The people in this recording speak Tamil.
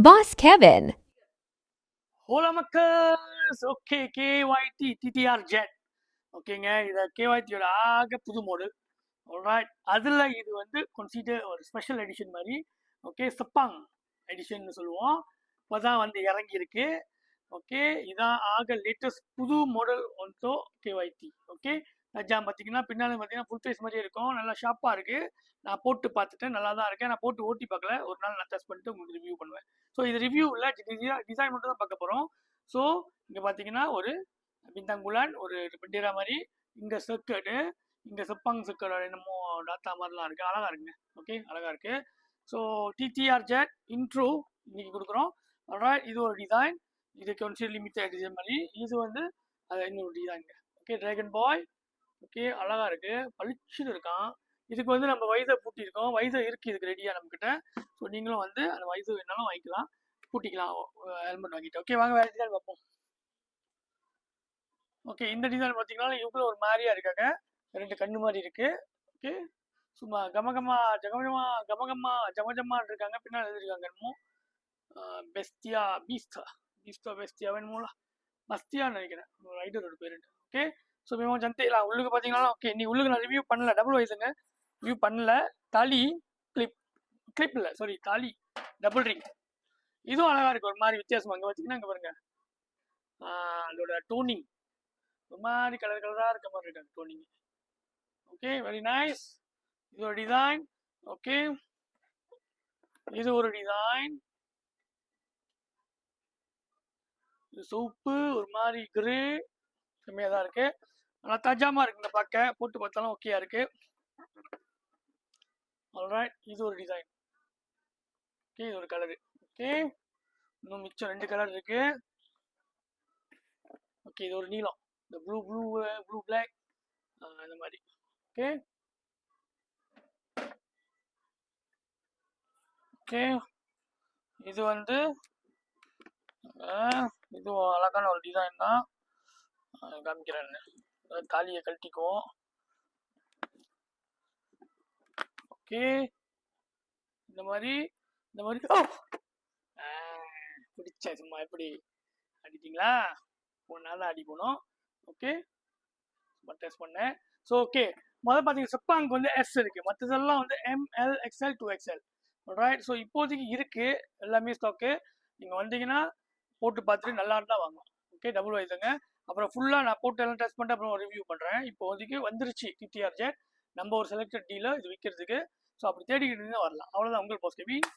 Boss Kevin. Hola மக்கள்ஸ் ஓகே கேஒய்டி டிடிஆர் ஜெட் ஓகேங்க. இதை கேஒய்டியோட புது மாடல். ஆல்ரைட், அதில் இது வந்து கன்சிடர் ஒரு ஸ்பெஷல் எடிஷன் மாதிரி. ஓகே, சப்பாங் எடிஷன் சொல்லுவோம். இப்போ தான் வந்து இறங்கியிருக்கு. ஓகே, இதான் லேட்டஸ்ட் புது மாடல் ஒன்ஸோ கேஒய்டி. ஓகே, நஜாம் பார்த்தீங்கன்னா பின்னாலும் பார்த்தீங்கன்னா ஃபுல் ஃபேஸ் மாதிரியே இருக்கும். நல்லா ஷார்ப்பாக இருக்குது. நான் போட்டு பார்த்துட்டேன், நல்லா தான் இருக்கேன். நான் போட்டு ஓட்டி பார்க்கல, ஒரு நாள் நான் டெஸ்ட் பண்ணிட்டு உங்களுக்கு ரிவ்யூ பண்ணுவேன். ஸோ இது ரிவ்யூ இல்லை, டிசைன் மட்டும் தான் பார்க்க போகிறோம். ஸோ இங்கே பார்த்தீங்கன்னா ஒரு பிந்தாங்குலான் ஒரு பெண்டிரா மாதிரி, இங்கே சர்க்கடு, இங்கே செப்பாங் சர்க்கட் என்னமோ டாத்தா மாதிரிலாம் இருக்குது. அழகாக இருக்குங்க. ஓகே, அழகாக இருக்குது. ஸோ டிடிஆர் ஜெட் இன்ட்ரோ இன்னைக்கு கொடுக்குறோம். ஆல்ரைட், இது ஒரு டிசைன். இது கன்சிடர் லிமிட்டட் டிசைன் மாதிரி. இது வந்து அது இன்னொரு டிசைனுங்க. ஓகே, டிராகன் பாய். ஓகே, அழகாக இருக்குது, பளிச்சுன்னு இருக்கான். இதுக்கு வந்து நம்ம வைசர் பூட்டியிருக்கோம். வைசர் இருக்குது இதுக்கு ரெடியாக நம்மக்கிட்ட. ஸோ நீங்களும் வந்து அந்த வைசர் வேணாலும் வாங்கிக்கலாம், பூட்டிக்கலாம் ஹெல்மெட் வாங்கிட்டு. ஓகே, வாங்க வேறு டிசைன் பார்ப்போம். ஓகே, இந்த டிசைன் பார்த்தீங்கன்னா இவ்வளோ ஒரு மாதிரியா இருக்காங்க. ரெண்டு கண்ணு மாதிரி இருக்கு. ஓகே, சும்மா கமகமா ஜகமஜமா கமகமா ஜமஜமான் இருக்காங்க. பின்னால் எழுதிருக்காங்க என்னமோ பெஸ்டியா பீஸ்டா பெஸ்டியா வேணுமோல மஸ்தியான்னு நினைக்கிறேன் ரைடரோட பேரு. ஓகே, ஸோ மிகவும் ஜந்தைலாம் உள்ளுக்கு பார்த்தீங்கன்னா. ஓகே, நீ உள்ளுக்கு நான் ரிவ்யூ பண்ணல, டபுள் வைஸுங்க ரிவ்யூ பண்ணல. தாலி கிளிப் இல்லை, சாரி, தாலி டபுள் ரிங். இதுவும் அழகா இருக்கு, ஒரு மாதிரி வித்தியாசமா. அங்கே பார்த்தீங்கன்னா இங்கே பாருங்க, அதோட டோனிங் ஒரு மாதிரி கலர் கலராக இருக்க மாதிரி இருக்காங்க டோனிங். Okay, very nice. இது ஒரு டிசைன். ஓகே, இது ஒரு டிசைன். இது சோப்பு ஒரு மாதிரி கிரே செம்மையாக தான் இருக்கு. நல்லா தஜாமா இருக்குங்க பார்க்க, போட்டு பார்த்தாலும் ஓகேயா இருக்கு. ஆல்ரைட், இது ஒரு டிசைன். ஓகே, இது ஒரு கலரு. ஓகே, இன்னும் மிச்சம் ரெண்டு கலர் இருக்கு. ஓகே, இது ஒரு நீலம், இந்த ப்ளூ பிளாக் இந்த மாதிரி. ஓகே ஓகே, இது வந்து இதுவும் அழகான ஒரு டிசைன் தான். காமிக்கிறேன். தாலியை கழட்டிக்குவோம். ஓகே, இந்த மாதிரி பிடிச்ச சும்மா எப்படி அடிச்சிங்களா, ஒன்றா தான் அடி போனோம். ஓகே, சும்மா டெஸ்ட் பண்ணேன். ஸோ ஓகே, முதல்ல பார்த்தீங்கன்னா செப்பாங்க்கு வந்து எஸ் இருக்குது, மற்றதெல்லாம் வந்து ML XL 2XL. Right, so இப்போதைக்கு இருக்குது எல்லாமே ஸ்டாக்கு. நீங்கள் வந்தீங்கன்னா போட்டு பார்த்துட்டு நல்லா இருந்தால் வாங்க. ஓகே, டபுள் வைஸுங்க. அப்புறம் ஃபுல்லாக நான் போட்டு எல்லாம் டெஸ்ட் பண்ணிட்டு அப்புறம் ரிவ்யூ பண்ணுறேன். இப்போதைக்கு வந்துருச்சு டிடிஆர் ஜெட், நம்ம ஒரு செலக்டட் டீலர் இது விற்கிறதுக்கு. ஸோ அப்படி தேடிக்கிட்டு இருந்தால் வரலாம். அவ்வளோதான், உங்கள் பாஸ் கெவின்.